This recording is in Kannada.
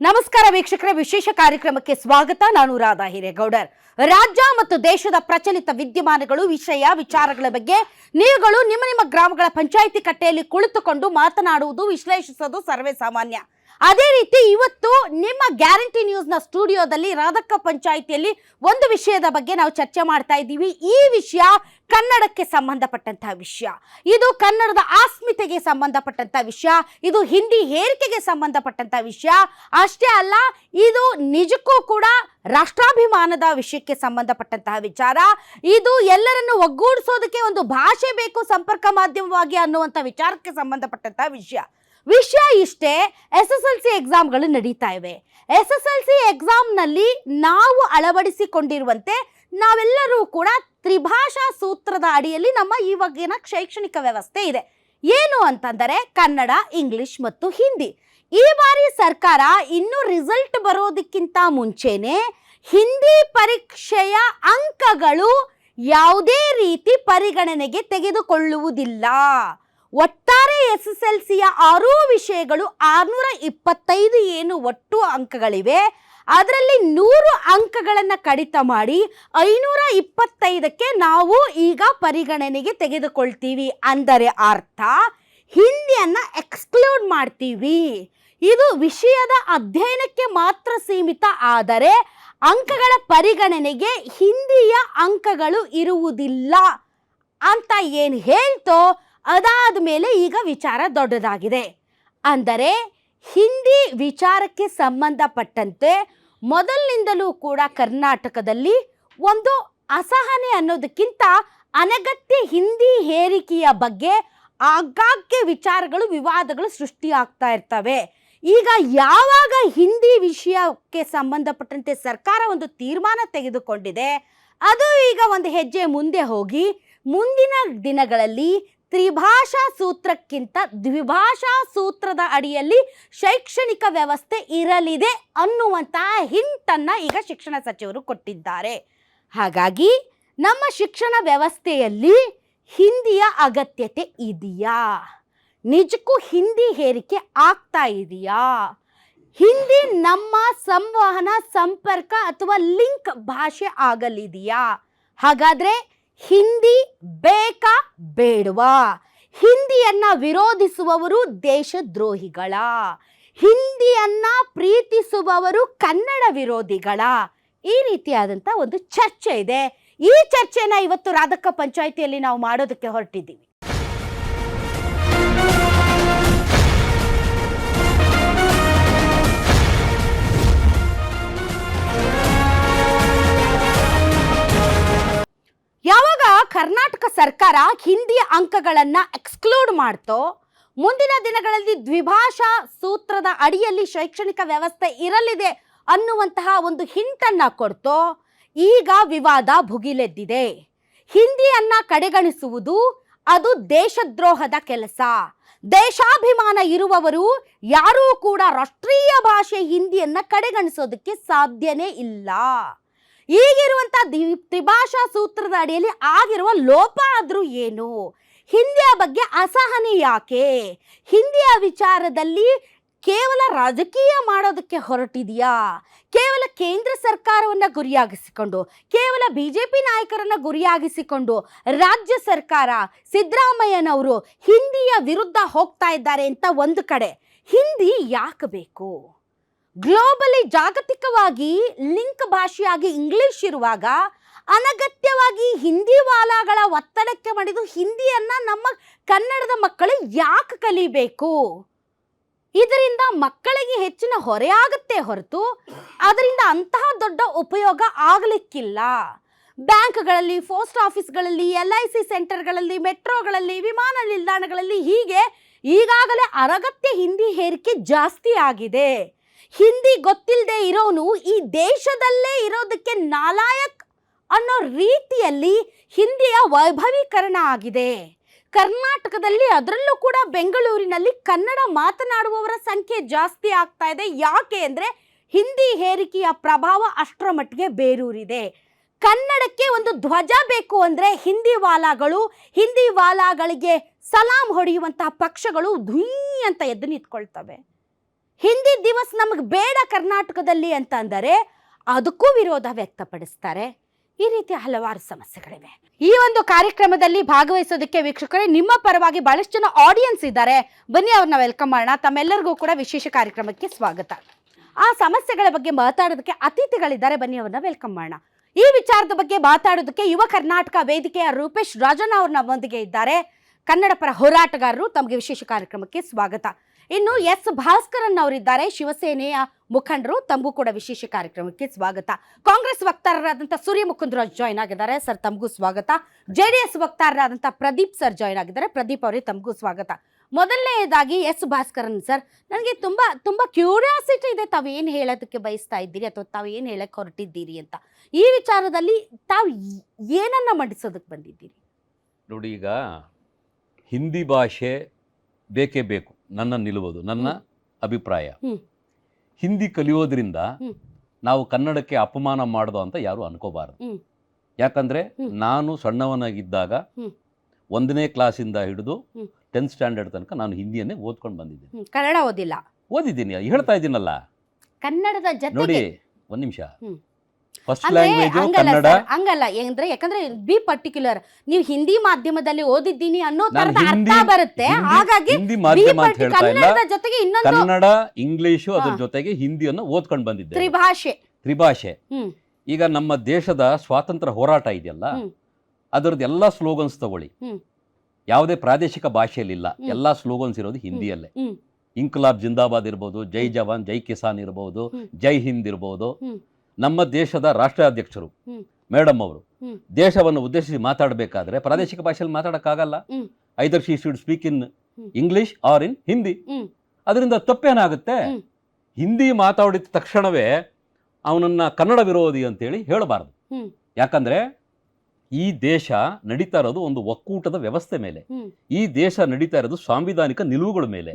ನಮಸ್ಕಾರ ವೀಕ್ಷಕರೇ, ವಿಶೇಷ ಕಾರ್ಯಕ್ರಮಕ್ಕೆ ಸ್ವಾಗತ. ನಾನು ರಾಧಾ ಹಿರೇಗೌಡರ್. ರಾಜ್ಯ ಮತ್ತು ದೇಶದ ಪ್ರಚಲಿತ ವಿದ್ಯಮಾನಗಳು, ವಿಚಾರಗಳ ಬಗ್ಗೆ ನೀವುಗಳು ನಿಮ್ಮ ಗ್ರಾಮಗಳ ಪಂಚಾಯಿತಿ ಕಟ್ಟೆಯಲ್ಲಿ ಕುಳಿತುಕೊಂಡು ಮಾತನಾಡುವುದು, ವಿಶ್ಲೇಷಿಸೋದು ಸರ್ವೇ ಸಾಮಾನ್ಯ. ಅದೇ ರೀತಿ ಇವತ್ತು ನಿಮ್ಮ ಗ್ಯಾರಂಟಿ ನ್ಯೂಸ್ ನ ಸ್ಟುಡಿಯೋದಲ್ಲಿ ರಾಧಕ್ಕ ಪಂಚಾಯಿತಿಯಲ್ಲಿ ಒಂದು ವಿಷಯದ ಬಗ್ಗೆ ನಾವು ಚರ್ಚೆ ಮಾಡ್ತಾ ಇದ್ದೀವಿ. ಈ ವಿಷಯ ಕನ್ನಡಕ್ಕೆ ಸಂಬಂಧಪಟ್ಟಂತಹ ವಿಷಯ, ಇದು ಕನ್ನಡದ ಅಸ್ಮಿತೆಗೆ ಸಂಬಂಧಪಟ್ಟಂತಹ ವಿಷಯ, ಇದು ಹಿಂದಿ ಹೇರಿಕೆಗೆ ಸಂಬಂಧಪಟ್ಟಂತಹ ವಿಷಯ ಅಷ್ಟೇ ಅಲ್ಲ, ಇದು ನಿಜಕ್ಕೂ ಕೂಡ ರಾಷ್ಟ್ರಾಭಿಮಾನದ ವಿಷಯಕ್ಕೆ ಸಂಬಂಧಪಟ್ಟಂತಹ ವಿಚಾರ. ಇದು ಎಲ್ಲರನ್ನು ಒಗ್ಗೂಡಿಸೋದಕ್ಕೆ ಒಂದು ಭಾಷೆ ಬೇಕು ಸಂಪರ್ಕ ಮಾಧ್ಯಮವಾಗಿ ಅನ್ನುವಂಥ ವಿಚಾರಕ್ಕೆ ಸಂಬಂಧಪಟ್ಟಂತಹ ವಿಷಯ ಇಷ್ಟೇ. SSLC ಎಕ್ಸಾಮ್ಗಳು ನಡೀತಾ ಇವೆ. SSLC ಎಕ್ಸಾಮ್ನಲ್ಲಿ ನಾವು ಅಳವಡಿಸಿಕೊಂಡಿರುವಂತೆ ನಾವೆಲ್ಲರೂ ಕೂಡ ತ್ರಿಭಾಷಾ ಸೂತ್ರದ ಅಡಿಯಲ್ಲಿ ನಮ್ಮ ಇವಾಗಿನ ಶೈಕ್ಷಣಿಕ ವ್ಯವಸ್ಥೆ ಇದೆ. ಏನು ಅಂತಂದರೆ ಕನ್ನಡ, ಇಂಗ್ಲಿಷ್ ಮತ್ತು ಹಿಂದಿ. ಈ ಬಾರಿ ಸರ್ಕಾರ ಇನ್ನೂ ರಿಸಲ್ಟ್ ಬರೋದಕ್ಕಿಂತ ಮುಂಚೆನೆ ಹಿಂದಿ ಪರೀಕ್ಷೆಯ ಅಂಕಗಳು ಯಾವುದೇ ರೀತಿ ಪರಿಗಣನೆಗೆ ತೆಗೆದುಕೊಳ್ಳುವುದಿಲ್ಲ. ಒಟ್ಟಾರೆ SSLCಯ 6 ವಿಷಯಗಳು 625 ಏನು ಒಟ್ಟು ಅಂಕಗಳಿವೆ, ಅದರಲ್ಲಿ 100 ಅಂಕಗಳನ್ನು ಕಡಿತ ಮಾಡಿ 525ಕ್ಕೆ ನಾವು ಈಗ ಪರಿಗಣನೆಗೆ ತೆಗೆದುಕೊಳ್ತೀವಿ. ಅಂದರೆ ಅರ್ಥ ಹಿಂದಿಯನ್ನು ಎಕ್ಸ್ಕ್ಲೂಡ್ ಮಾಡ್ತೀವಿ. ಇದು ವಿಷಯದ ಅಧ್ಯಯನಕ್ಕೆ ಮಾತ್ರ ಸೀಮಿತ, ಆದರೆ ಅಂಕಗಳ ಪರಿಗಣನೆಗೆ ಹಿಂದಿಯ ಅಂಕಗಳು ಇರುವುದಿಲ್ಲ ಅಂತ ಏನು ಹೇಳ್ತೋ ಅದಾದ ಮೇಲೆ ಈಗ ವಿಚಾರ ದೊಡ್ಡದಾಗಿದೆ. ಅಂದರೆ ಹಿಂದಿ ವಿಚಾರಕ್ಕೆ ಸಂಬಂಧಪಟ್ಟಂತೆ ಮೊದಲಿನಿಂದಲೂ ಕೂಡ ಕರ್ನಾಟಕದಲ್ಲಿ ಒಂದು ಅಸಹನೆ ಅನ್ನೋದಕ್ಕಿಂತ ಅನಗತ್ಯ ಹಿಂದಿ ಹೇರಿಕೆಯ ಬಗ್ಗೆ ಆಗಾಗ್ಗೆ ವಿಚಾರಗಳು, ವಿವಾದಗಳು ಸೃಷ್ಟಿಯಾಗ್ತಾ ಇರ್ತವೆ. ಈಗ ಯಾವಾಗ ಹಿಂದಿ ವಿಷಯಕ್ಕೆ ಸಂಬಂಧಪಟ್ಟಂತೆ ಸರ್ಕಾರ ಒಂದು ತೀರ್ಮಾನ ತೆಗೆದುಕೊಂಡಿದೆ, ಅದು ಈಗ ಒಂದು ಹೆಜ್ಜೆ ಮುಂದೆ ಹೋಗಿ ಮುಂದಿನ ದಿನಗಳಲ್ಲಿ ತ್ರಿಭಾಷಾ ಸೂತ್ರಕ್ಕಿಂತ ದ್ವಿಭಾಷಾ ಸೂತ್ರದ ಅಡಿಯಲ್ಲಿ ಶೈಕ್ಷಣಿಕ ವ್ಯವಸ್ಥೆ ಇರಲಿದೆ ಅನ್ನುವಂತಹ ಹಿಂಟನ್ನು ಈಗ ಶಿಕ್ಷಣ ಸಚಿವರು ಕೊಟ್ಟಿದ್ದಾರೆ. ಹಾಗಾಗಿ ನಮ್ಮ ಶಿಕ್ಷಣ ವ್ಯವಸ್ಥೆಯಲ್ಲಿ ಹಿಂದಿಯ ಅಗತ್ಯತೆ ಇದೆಯಾ? ನಿಜಕ್ಕೂ ಹಿಂದಿ ಹೇರಿಕೆ ಆಗ್ತಾ ಇದೆಯಾ? ಹಿಂದಿ ನಮ್ಮ ಸಂವಹನ, ಸಂಪರ್ಕ ಅಥವಾ ಲಿಂಕ್ ಭಾಷೆ ಆಗಲಿದೆಯಾ? ಹಾಗಾದರೆ ಹಿಂದಿ ಬೇಕಾ ಬೇಡವಾ? ಹಿಂದಿಯನ್ನ ವಿರೋಧಿಸುವವರು ದೇಶದ್ರೋಹಿಗಳ, ಹಿಂದಿಯನ್ನ ಪ್ರೀತಿಸುವವರು ಕನ್ನಡ ವಿರೋಧಿಗಳ, ಈ ರೀತಿಯಾದಂಥ ಒಂದು ಚರ್ಚೆ ಇದೆ. ಈ ಚರ್ಚೆನ ಇವತ್ತು ರಾಧಕ್ಕ ಪಂಚಾಯಿತಿಯಲ್ಲಿ ನಾವು ಮಾಡೋದಕ್ಕೆ ಹೊರಟಿದ್ದೀವಿ. ಯಾವಾಗ ಕರ್ನಾಟಕ ಸರ್ಕಾರ ಹಿಂದಿಯ ಅಂಕಗಳನ್ನು ಎಕ್ಸ್ಕ್ಲೂಡ್ ಮಾಡ್ತೋ, ಮುಂದಿನ ದಿನಗಳಲ್ಲಿ ದ್ವಿಭಾಷಾ ಸೂತ್ರದ ಅಡಿಯಲ್ಲಿ ಶೈಕ್ಷಣಿಕ ವ್ಯವಸ್ಥೆ ಇರಲಿದೆ ಅನ್ನುವಂತಹ ಒಂದು ಹಿಂಟನ್ನು ಕೊಡ್ತೋ, ಈಗ ವಿವಾದ ಭುಗಿಲೆದ್ದಿದೆ. ಹಿಂದಿಯನ್ನ ಕಡೆಗಣಿಸುವುದು ಅದು ದೇಶದ್ರೋಹದ ಕೆಲಸ. ದೇಶಾಭಿಮಾನ ಇರುವವರು ಯಾರೂ ಕೂಡ ರಾಷ್ಟ್ರೀಯ ಭಾಷೆ ಹಿಂದಿಯನ್ನ ಕಡೆಗಣಿಸೋದಕ್ಕೆ ಸಾಧ್ಯನೇ ಇಲ್ಲ. ಈಗಿರುವಂಥ ತ್ರಿಭಾಷಾ ಸೂತ್ರದ ಅಡಿಯಲ್ಲಿ ಆಗಿರುವ ಲೋಪ ಆದರೂ ಏನು? ಹಿಂದಿಯ ಬಗ್ಗೆ ಅಸಹನೆ ಯಾಕೆ? ಹಿಂದಿಯ ವಿಚಾರದಲ್ಲಿ ಕೇವಲ ರಾಜಕೀಯ ಮಾಡೋದಕ್ಕೆ ಹೊರಟಿದೆಯಾ? ಕೇವಲ ಕೇಂದ್ರ ಸರ್ಕಾರವನ್ನು ಗುರಿಯಾಗಿಸಿಕೊಂಡು, ಕೇವಲ BJP ನಾಯಕರನ್ನು ಗುರಿಯಾಗಿಸಿಕೊಂಡು ರಾಜ್ಯ ಸರ್ಕಾರ, ಸಿದ್ದರಾಮಯ್ಯನವರು ಹಿಂದಿಯ ವಿರುದ್ಧ ಹೋಗ್ತಾ ಇದ್ದಾರೆ ಅಂತ ಒಂದು ಕಡೆ. ಹಿಂದಿ ಯಾಕೆ ಬೇಕು? ಗ್ಲೋಬಲಿ, ಜಾಗತಿಕವಾಗಿ ಲಿಂಕ್ ಭಾಷೆಯಾಗಿ ಇಂಗ್ಲಿಷ್ ಇರುವಾಗ ಅನಗತ್ಯವಾಗಿ ಹಿಂದಿ ವಾಲಾಗಳ ಒತ್ತಡಕ್ಕೆ ಮಣಿದು ಹಿಂದಿಯನ್ನ ನಮ್ಮ ಕನ್ನಡದ ಮಕ್ಕಳು ಯಾಕೆ ಕಲಿಬೇಕು? ಇದರಿಂದ ಮಕ್ಕಳಿಗೆ ಹೆಚ್ಚಿನ ಹೊರೆ ಆಗುತ್ತೆ ಹೊರತು ಅದರಿಂದ ಅಂತಹ ದೊಡ್ಡ ಉಪಯೋಗ ಆಗಲಿಕ್ಕಿಲ್ಲ. ಬ್ಯಾಂಕ್ಗಳಲ್ಲಿ, ಪೋಸ್ಟ್ ಆಫೀಸ್ಗಳಲ್ಲಿ, LIC ಸೆಂಟರ್ಗಳಲ್ಲಿ, ಮೆಟ್ರೋಗಳಲ್ಲಿ, ವಿಮಾನ ನಿಲ್ದಾಣಗಳಲ್ಲಿ ಹೀಗೆ ಈಗಾಗಲೇ ಅನಗತ್ಯ ಹಿಂದಿ ಹೇರಿಕೆ ಜಾಸ್ತಿ ಆಗಿದೆ. ಹಿಂದಿ ಗೊತ್ತಿಲ್ಲದೆ ಇರೋನು ಈ ದೇಶದಲ್ಲೇ ಇರೋದಕ್ಕೆ ನಾಲಾಯಕ್ ಅನ್ನೋ ರೀತಿಯಲ್ಲಿ ಹಿಂದಿಯ ವೈಭವೀಕರಣ ಆಗಿದೆ. ಕರ್ನಾಟಕದಲ್ಲಿ, ಅದರಲ್ಲೂ ಕೂಡ ಬೆಂಗಳೂರಿನಲ್ಲಿ ಕನ್ನಡ ಮಾತನಾಡುವವರ ಸಂಖ್ಯೆ ಜಾಸ್ತಿ ಆಗ್ತಾ ಇದೆ. ಯಾಕೆ ಅಂದರೆ ಹಿಂದಿ ಹೇರಿಕೆಯ ಪ್ರಭಾವ ಅಷ್ಟರ ಮಟ್ಟಿಗೆ ಬೇರೂರಿದೆ. ಕನ್ನಡಕ್ಕೆ ಒಂದು ಧ್ವಜ ಬೇಕು ಅಂದರೆ ಹಿಂದಿ ವಾಲಾಗಳಿಗೆ ಸಲಾಂ ಹೊಡೆಯುವಂತಹ ಪಕ್ಷಗಳು ಧುಯ್ ಅಂತ ಎದ್ದು ನಿಂತ್ಕೊಳ್ತವೆ. ಹಿಂದಿ ದಿವಸ್ ನಮಗೆ ಬೇಡ ಕರ್ನಾಟಕದಲ್ಲಿ ಅಂತ ಅಂದರೆ ಅದಕ್ಕೂ ವಿರೋಧ ವ್ಯಕ್ತಪಡಿಸ್ತಾರೆ. ಈ ರೀತಿ ಹಲವಾರು ಸಮಸ್ಯೆಗಳಿವೆ. ಈ ಒಂದು ಕಾರ್ಯಕ್ರಮದಲ್ಲಿ ಭಾಗವಹಿಸೋದಕ್ಕೆ ವೀಕ್ಷಕರೇ ನಿಮ್ಮ ಪರವಾಗಿ ಬಹಳಷ್ಟು ಜನ ಆಡಿಯನ್ಸ್ ಇದ್ದಾರೆ. ಬನ್ನಿ ಅವ್ರನ್ನ ವೆಲ್ಕಮ್ ಮಾಡೋಣ. ತಮ್ಮೆಲ್ಲರಿಗೂ ಕೂಡ ವಿಶೇಷ ಕಾರ್ಯಕ್ರಮಕ್ಕೆ ಸ್ವಾಗತ. ಆ ಸಮಸ್ಯೆಗಳ ಬಗ್ಗೆ ಮಾತಾಡೋದಕ್ಕೆ ಅತಿಥಿಗಳಿದ್ದಾರೆ. ಬನ್ನಿ ಅವ್ರನ್ನ ವೆಲ್ಕಮ್ ಮಾಡೋಣ. ಈ ವಿಚಾರದ ಬಗ್ಗೆ ಮಾತಾಡೋದಕ್ಕೆ ಯುವ ಕರ್ನಾಟಕ ವೇದಿಕೆಯ ರೂಪೇಶ್ ರಾಜಣ್ಣ ಅವ್ರ ನಮ್ಮೊಂದಿಗೆ ಇದ್ದಾರೆ. ಕನ್ನಡ ಪರ ಹೋರಾಟಗಾರರು. ತಮಗೆ ವಿಶೇಷ ಕಾರ್ಯಕ್ರಮಕ್ಕೆ ಸ್ವಾಗತ. ಇನ್ನು ಎಸ್ ಭಾಸ್ಕರನ್ ಅವರಿದ್ದಾರೆ, ಶಿವಸೇನೆಯ ಮುಖಂಡರು. ತಮಗೂ ಕೂಡ ವಿಶೇಷ ಕಾರ್ಯಕ್ರಮಕ್ಕೆ ಸ್ವಾಗತ. ಕಾಂಗ್ರೆಸ್ ವಕ್ತಾರರಾದಂಥ ಸೂರ್ಯ ಮುಕುಂದರಾಜ್ ಜಾಯ್ನ್ ಆಗಿದ್ದಾರೆ. ಸರ್ ತಮಗೂ ಸ್ವಾಗತ. JDS ವಕ್ತಾರರಾದಂಥ ಪ್ರದೀಪ್ ಸರ್ ಜಾಯ್ನ್ ಆಗಿದ್ದಾರೆ. ಪ್ರದೀಪ್ ಅವರೇ ತಮಗೂ ಸ್ವಾಗತ. ಮೊದಲನೇದಾಗಿ ಎಸ್ ಭಾಸ್ಕರನ್ ಸರ್, ನನಗೆ ತುಂಬ ಕ್ಯೂರಿಯಾಸಿಟಿ ಇದೆ. ತಾವು ಏನು ಹೇಳೋದಕ್ಕೆ ಬಯಸ್ತಾ ಇದ್ದೀರಿ ಅಥವಾ ತಾವು ಏನು ಹೇಳಕ್ಕೆ ಹೊರಟಿದ್ದೀರಿ ಅಂತ. ಈ ವಿಚಾರದಲ್ಲಿ ತಾವು ಏನನ್ನ ಮಂಡಿಸೋದಕ್ಕೆ ಬಂದಿದ್ದೀರಿ? ನೋಡಿ, ಈಗ ಹಿಂದಿ ಭಾಷೆ ಬೇಕೇ ಬೇಕು, ನನ್ನ ನಿಲುವುದು, ನನ್ನ ಅಭಿಪ್ರಾಯ. ಹಿಂದಿ ಕಲಿಯೋದ್ರಿಂದ ನಾವು ಕನ್ನಡಕ್ಕೆ ಅಪಮಾನ ಮಾಡೋದು ಅಂತ ಯಾರು ಅನ್ಕೋಬಾರದು. ಯಾಕಂದ್ರೆ ನಾನು ಸಣ್ಣವನಾಗಿದ್ದಾಗ 1ನೇ ಕ್ಲಾಸಿಂದ ಹಿಡಿದು 10th ಸ್ಟ್ಯಾಂಡರ್ಡ್ ತನಕ ನಾನು ಹಿಂದಿಯನ್ನೇ ಓದ್ಕೊಂಡು ಬಂದಿದ್ದೀನಿ. ಕನ್ನಡ ಓದಿದ್ದೀನಿ, ಹೇಳ್ತಾ ಇದ್ದೀನಲ್ಲ. ಕನ್ನಡದ ಜೊತೆಗೆ ನೋಡಿ, ಒಂದ್ ನಿಮಿಷ. ಫಸ್ಟ್ ಲ್ಯಾಂಗ್ವೇಜ್ ಕನ್ನಡ ಹಂಗಲ್ಲ ಅಂದ್ರೆ, ಯಾಕಂದ್ರೆ ಬಿ ಪರ್ಟಿಕ್ಯುಲರ್ ನೀವು ಹಿಂದಿ ಮಾಧ್ಯಮದಲ್ಲಿ ಓದಿದ್ದೀನಿ ಅನ್ನೋ ತರದ ಅರ್ಥ ಬರುತ್ತೆ. ಹಾಗಾಗಿ ಹಿಂದಿ ಮಾಧ್ಯಮ ಅಂತ ಹೇಳ್ತಾ ಇಲ್ಲ, ಕನ್ನಡದ ಜೊತೆಗೆ ಇನ್ನೊಂದು ಕನ್ನಡ, ಇಂಗ್ಲಿಷು, ಅದ್ರ ಜೊತೆಗೆ ಹಿಂದಿಯನ್ನು ಓದ್ಕೊಂಡು ಬಂದಿದ್ದೆ. ತ್ರಿಭಾಷೆ. ಈಗ ನಮ್ಮ ದೇಶದ ಸ್ವಾತಂತ್ರ್ಯ ಹೋರಾಟ ಇದೆಯಲ್ಲ, ಅದರದ್ದು ಎಲ್ಲಾ ಸ್ಲೋಗನ್ಸ್ ತಗೊಳ್ಳಿ. ಯಾವುದೇ ಪ್ರಾದೇಶಿಕ ಭಾಷೆಯಲ್ಲಿಲ್ಲ, ಎಲ್ಲಾ ಸ್ಲೋಗನ್ಸ್ ಇರೋದು ಹಿಂದಿಯಲ್ಲೇ. ಇಂಕ್ಲಾಬ್ ಜಿಂದಾಬಾದ್ ಇರ್ಬೋದು, ಜೈ ಜವಾನ್ ಜೈ ಕಿಸಾನ್ ಇರ್ಬೋದು, ಜೈ ಹಿಂದ್ ಇರ್ಬೋದು. ನಮ್ಮ ದೇಶದ ರಾಷ್ಟ್ರಾಧ್ಯಕ್ಷರು ಮೇಡಮ್ ಅವರು ದೇಶವನ್ನು ಉದ್ದೇಶಿಸಿ ಮಾತಾಡಬೇಕಾದ್ರೆ ಪ್ರಾದೇಶಿಕ ಭಾಷೆಯಲ್ಲಿ ಮಾತಾಡಕ್ಕಾಗಲ್ಲ. Either she should speak in English or in Hindi. ಅದರಿಂದ ತಪ್ಪೇನಾಗುತ್ತೆ? ಹಿಂದಿ ಮಾತಾಡಿದ ತಕ್ಷಣವೇ ಅವನನ್ನ ಕನ್ನಡ ವಿರೋಧಿ ಅಂತೇಳಿ ಹೇಳಬಾರ್ದು. ಯಾಕಂದ್ರೆ ಈ ದೇಶ ನಡೀತಾ ಇರೋದು ಒಂದು ಒಕ್ಕೂಟದ ವ್ಯವಸ್ಥೆ ಮೇಲೆ. ಈ ದೇಶ ನಡೀತಾ ಇರೋದು ಸಾಂವಿಧಾನಿಕ ನಿಲುವುಗಳ ಮೇಲೆ.